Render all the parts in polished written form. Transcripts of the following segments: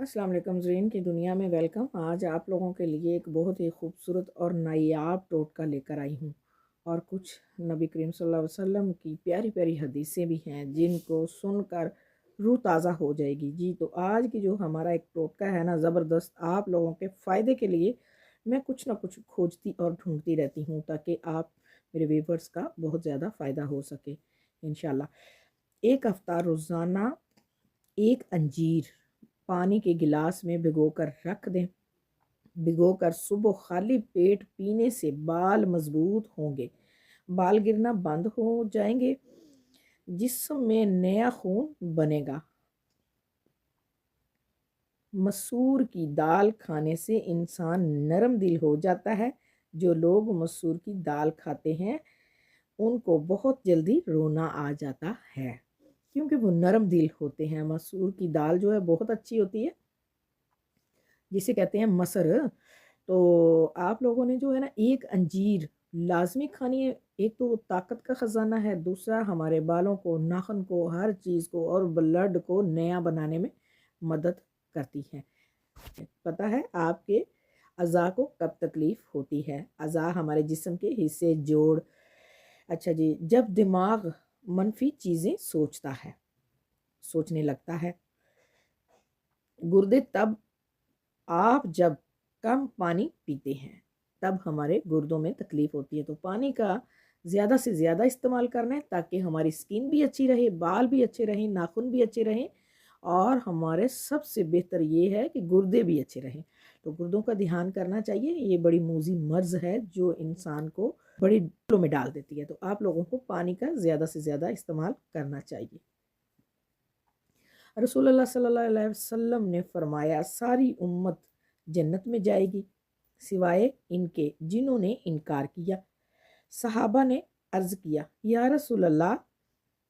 अस्सलाम वालेकुम ज़रीन की दुनिया में वेलकम। आज आप लोगों के लिए एक बहुत ही खूबसूरत और नायाब टोटका लेकर आई हूँ और कुछ नबी करीम सल्लल्लाहु अलैहि वसल्लम की प्यारी प्यारी हदीसें भी हैं जिनको सुनकर रूह ताज़ा हो जाएगी। जी तो आज की जो हमारा एक टोटका है ना, ज़बरदस्त आप लोगों के फ़ायदे के लिए मैं कुछ ना कुछ खोजती और ढूंढती रहती हूँ ताकि आप मेरे व्यूवर्स का बहुत ज़्यादा फ़ायदा हो सके इंशाल्लाह। एक हफ़्ता रोज़ाना एक अंजीर पानी के गिलास में भिगोकर रख दें। भिगोकर सुबह खाली पेट पीने से बाल मजबूत होंगे, बाल गिरना बंद हो जाएंगे, जिस्म में नया खून बनेगा। मसूर की दाल खाने से इंसान नरम दिल हो जाता है। जो लोग मसूर की दाल खाते हैं उनको बहुत जल्दी रोना आ जाता है क्योंकि वो नरम दिल होते हैं। मसूर की दाल जो है बहुत अच्छी होती है, जिसे कहते हैं मसर। तो आप लोगों ने जो है ना एक अंजीर लाजमी खानी है। एक तो ताकत का ख़जाना है, दूसरा हमारे बालों को, नाखून को, हर चीज़ को और ब्लड को नया बनाने में मदद करती है। पता है आपके अज़ा को कब तकलीफ़ होती है? अज़ा हमारे जिस्म के हिस्से, जोड़। अच्छा जी, जब दिमाग मनफी चीज़ें सोचता है, सोचने लगता है। गुर्दे तब आप जब कम पानी पीते हैं तब हमारे गुर्दों में तकलीफ़ होती है। तो पानी का ज़्यादा से ज़्यादा इस्तेमाल करना है ताकि हमारी स्किन भी अच्छी रहे, बाल भी अच्छे रहें, नाखून भी अच्छे रहें और हमारे सबसे बेहतर ये है कि गुर्दे भी अच्छे रहें। तो गुर्दों का ध्यान करना चाहिए। ये बड़ी मूज़ी मर्ज़ है जो इंसान को बड़ी दिक्कतों में डाल देती है। तो आप लोगों को पानी का ज़्यादा से ज़्यादा इस्तेमाल करना चाहिए। रसूलुल्लाह सल्लल्लाहु अलैहि वसल्लम ने फरमाया, सारी उम्मत जन्नत में जाएगी सिवाय इनके जिन्होंने इनकार किया। सहाबा ने अर्ज़ किया, या रसूलल्लाह,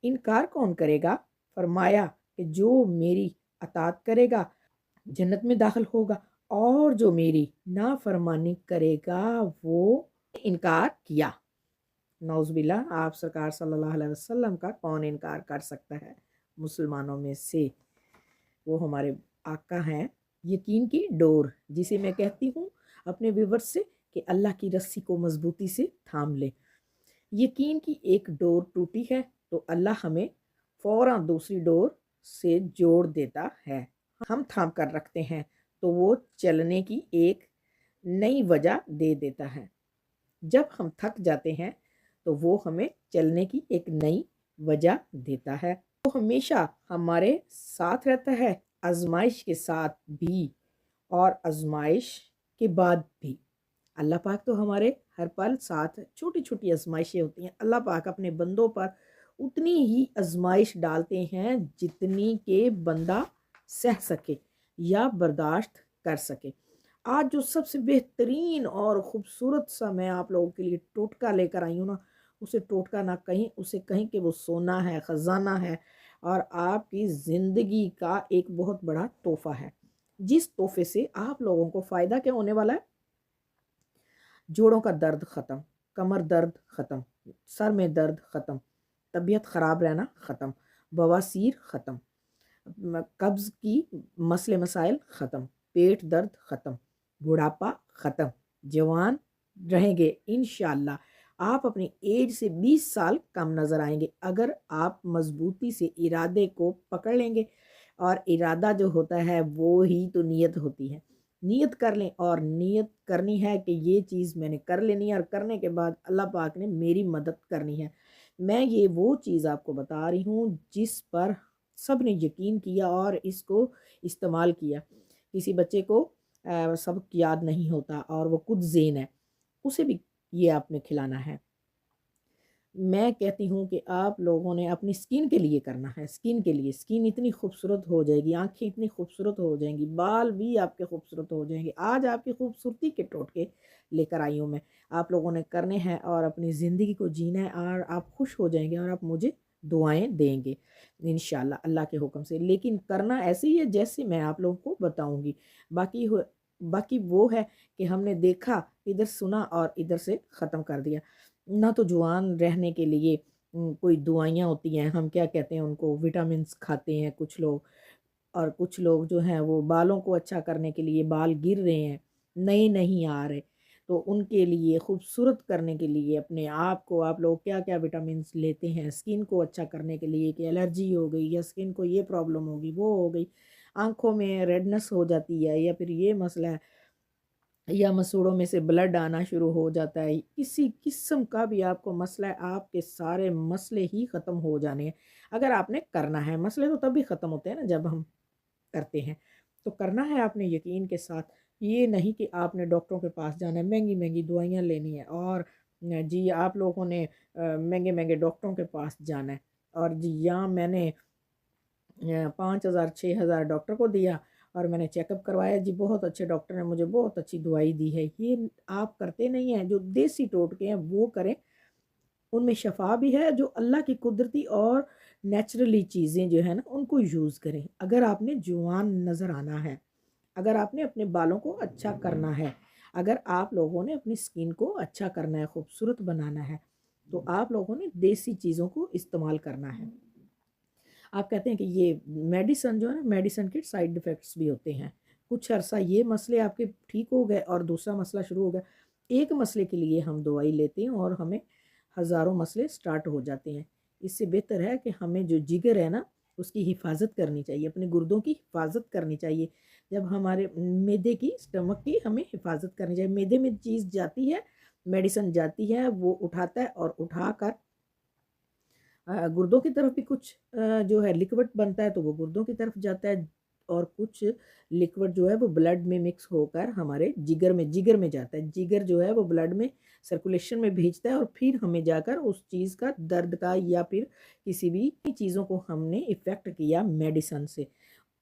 इनकार कौन करेगा? फरमाया कि जो मेरी अताअत करेगा जन्नत में दाखिल होगा और जो मेरी नाफरमानी करेगा वो इनकार किया। नौज़ुबिल्लाह, आप सरकार सल्लल्लाहु अलैहि वसल्लम का कौन इनकार कर सकता है मुसलमानों में से? वो हमारे आका हैं। यकीन की डोर, जिसे मैं कहती हूँ अपने व्यूवर्स से कि अल्लाह की रस्सी को मजबूती से थाम ले। यकीन की एक डोर टूटी है तो अल्लाह हमें फ़ौरन दूसरी डोर से जोड़ देता है। हम थाम कर रखते हैं तो वो चलने की एक नई वजह दे देता है। जब हम थक जाते हैं तो वो हमें चलने की एक नई वजह देता है। वो हमेशा हमारे साथ रहता है, आजमाइश के साथ भी और आजमाइश के बाद भी। अल्लाह पाक तो हमारे हर पल साथ, छोटी छोटी आजमाइशें होती हैं। अल्लाह पाक अपने बंदों पर उतनी ही आजमाइश डालते हैं जितनी के बंदा सह सके या बर्दाश्त कर सके। आज जो सबसे बेहतरीन और ख़ूबसूरत सा मैं आप लोगों के लिए टोटका लेकर आई हूँ ना, उसे टोटका ना कहीं, उसे कहीं कि वो सोना है, ख़जाना है और आपकी ज़िंदगी का एक बहुत बड़ा तोहफ़ा है। जिस तोहफ़े से आप लोगों को फ़ायदा क्या होने वाला है? जोड़ों का दर्द ख़त्म, कमर दर्द ख़त्म, सर में दर्द ख़त्म, तबीयत ख़राब रहना ख़त्म, बवासीर ख़त्म, कब्ज़ की मसले मसाइल ख़त्म, पेट दर्द ख़त्म, बुढ़ापा ख़त्म, जवान रहेंगे इंशाअल्लाह। आप अपनी एज से 20 साल कम नज़र आएंगे अगर आप मज़बूती से इरादे को पकड़ लेंगे। और इरादा जो होता है वो ही तो नीयत होती है। नियत कर लें और नियत करनी है कि ये चीज़ मैंने कर लेनी है और करने के बाद अल्लाह पाक ने मेरी मदद करनी है। मैं ये वो चीज़ आपको बता रही हूँ जिस पर सब ने यकीन किया और इसको इस्तेमाल किया। किसी बच्चे को सबक याद नहीं होता और वो खुद ज़ेन है, उसे भी ये आपने खिलाना है। मैं कहती हूँ कि आप लोगों ने अपनी स्किन के लिए करना है, स्किन के लिए। स्किन इतनी खूबसूरत हो जाएगी, आँखें इतनी खूबसूरत हो जाएंगी, बाल भी आपके खूबसूरत हो जाएंगे। आज आपकी खूबसूरती के टोटके लेकर आई हूँ मैं, आप लोगों ने करने हैं और अपनी ज़िंदगी को जीना है और आप खुश हो जाएंगे और आप मुझे दुआएं देंगे इंशाल्लाह अल्लाह के हुक्म से। लेकिन करना ऐसे ही है जैसे मैं आप लोगों को बताऊँगी। बाकी वो है कि हमने देखा, इधर सुना और इधर से ख़त्म कर दिया। ना तो जवान रहने के लिए कोई दवाइयाँ होती हैं, हम क्या कहते हैं उनको, विटामिन्स खाते हैं कुछ लोग, اور کچھ لوگ جو ہیں وہ بالوں کو اچھا کرنے کے لیے، بال گر رہے ہیں، نئے نہیں آ رہے، تو ان کے لیے خوبصورت کرنے کے لیے اپنے آپ کو آپ لوگ کیا کیا وٹامنس لیتے ہیں اسکن کو اچھا کرنے کے لیے، کہ الرجی ہو گئی یا اسکن کو یہ پرابلم ہوگی، وہ ہو گئی، آنکھوں میں ریڈنس ہو جاتی ہے، یا پھر یہ مسئلہ ہے، یا مسوڑوں میں سے بلڈ آنا شروع ہو جاتا ہے، کسی قسم کا بھی آپ کو مسئلہ ہے، آپ کے سارے مسئلے ہی ختم ہو جانے ہیں اگر آپ نے کرنا ہے۔ مسئلے تو تب بھی ختم ہوتے ہیں نا جب ہم کرتے ہیں، تو کرنا ہے آپ نے یقین کے ساتھ، یہ نہیں کہ آپ نے ڈاکٹروں کے پاس جانا ہے، مہنگی مہنگی دوائیاں لینی ہیں، اور جی آپ لوگوں نے مہنگے مہنگے ڈاکٹروں کے پاس جانا ہے، اور جی یہاں میں نے 5,000 6,000 ڈاکٹر کو دیا اور میں نے چیک اپ کروایا، جی بہت اچھے ڈاکٹر نے مجھے بہت اچھی دوائی دی ہے، یہ آپ کرتے نہیں ہیں۔ جو دیسی ٹوٹکے ہیں وہ کریں، ان میں شفا بھی ہے، جو اللہ کی قدرتی اور نیچرلی چیزیں جو ہیں نا ان کو یوز کریں۔ اگر آپ نے جوان نظر آنا ہے، اگر آپ نے اپنے بالوں کو اچھا کرنا ہے، اگر آپ لوگوں نے اپنی سکن کو اچھا کرنا ہے، خوبصورت بنانا ہے، تو آپ لوگوں نے دیسی چیزوں کو استعمال کرنا ہے۔ آپ کہتے ہیں کہ یہ میڈیسن جو ہے نا، میڈیسن کے سائیڈ افیکٹس بھی ہوتے ہیں، کچھ عرصہ یہ مسئلے آپ کے ٹھیک ہو گئے اور دوسرا مسئلہ شروع ہو گیا، ایک مسئلے کے لیے ہم دوائی لیتے ہیں اور ہمیں ہزاروں مسئلے سٹارٹ ہو جاتے ہیں۔ اس سے بہتر ہے کہ ہمیں جو جگر ہے نا اس کی حفاظت کرنی چاہیے، اپنے گردوں کی حفاظت کرنی چاہیے، جب ہمارے معدے کی اسٹمک کی ہمیں حفاظت کرنی چاہیے۔ معدے میں چیز جاتی ہے، میڈیسن جاتی ہے، وہ اٹھاتا ہے اور اٹھا کر گردوں کی طرف بھی کچھ جو ہے لکوڈ بنتا ہے تو وہ گردوں کی طرف جاتا ہے، اور کچھ لکوڈ جو ہے وہ بلڈ میں مکس ہو کر ہمارے جگر میں جاتا ہے، جگر جو ہے وہ بلڈ میں سرکولیشن میں بھیجتا ہے، اور پھر ہمیں جا کر اس چیز کا درد کا یا پھر کسی بھی چیزوں کو ہم نے افیکٹ کیا میڈیسن سے،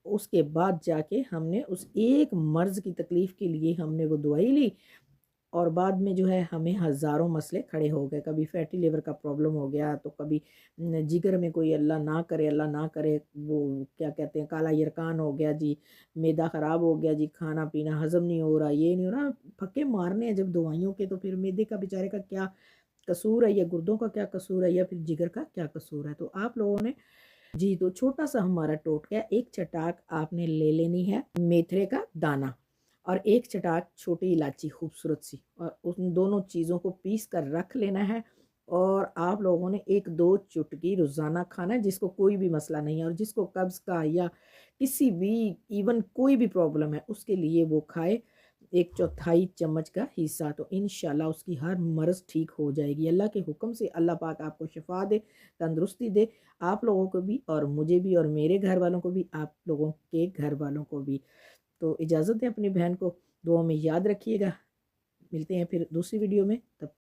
اس کے بعد جا کے ہم نے اس ایک مرض کی تکلیف کے لیے ہم نے وہ دوائی لی، اور بعد میں جو ہے ہمیں ہزاروں مسئلے کھڑے ہو گئے، کبھی فیٹی لیور کا پرابلم ہو گیا، تو کبھی جگر میں کوئی اللہ نہ کرے وہ کیا کہتے ہیں کالا یرکان ہو گیا، جی معدہ خراب ہو گیا، جی کھانا پینا ہضم نہیں ہو رہا، یہ نہیں ہو رہا، پھکے مارنے ہیں جب دوائیوں کے، تو پھر معدے کا بیچارے کا کیا قصور ہے، یا گردوں کا کیا قصور ہے، یا پھر جگر کا کیا قصور ہے۔ تو آپ لوگوں نے جی تو چھوٹا سا ہمارا ٹوٹکا، ایک چٹاک آپ نے لے لینی ہے میتھرے کا دانہ، اور ایک چٹاک چھوٹی الائچی خوبصورت سی، اور ان دونوں چیزوں کو پیس کر رکھ لینا ہے، اور آپ لوگوں نے 1-2 چٹکی روزانہ کھانا ہے، جس کو کوئی بھی مسئلہ نہیں ہے، اور جس کو قبض کا یا کسی بھی ایون کوئی بھی پرابلم ہے اس کے لیے وہ کھائے 1/4 چمچ کا حصہ، تو انشاءاللہ اس کی ہر مرض ٹھیک ہو جائے گی۔ اللہ کے حکم سے اللہ پاک آپ کو شفا دے، تندرستی دے، آپ لوگوں کو بھی اور مجھے بھی اور میرے گھر والوں کو بھی، آپ لوگوں کے گھر والوں کو بھی۔ تو اجازت دیں اپنی بہن کو، دعاؤں میں یاد رکھیے گا، ملتے ہیں پھر دوسری ویڈیو میں، تب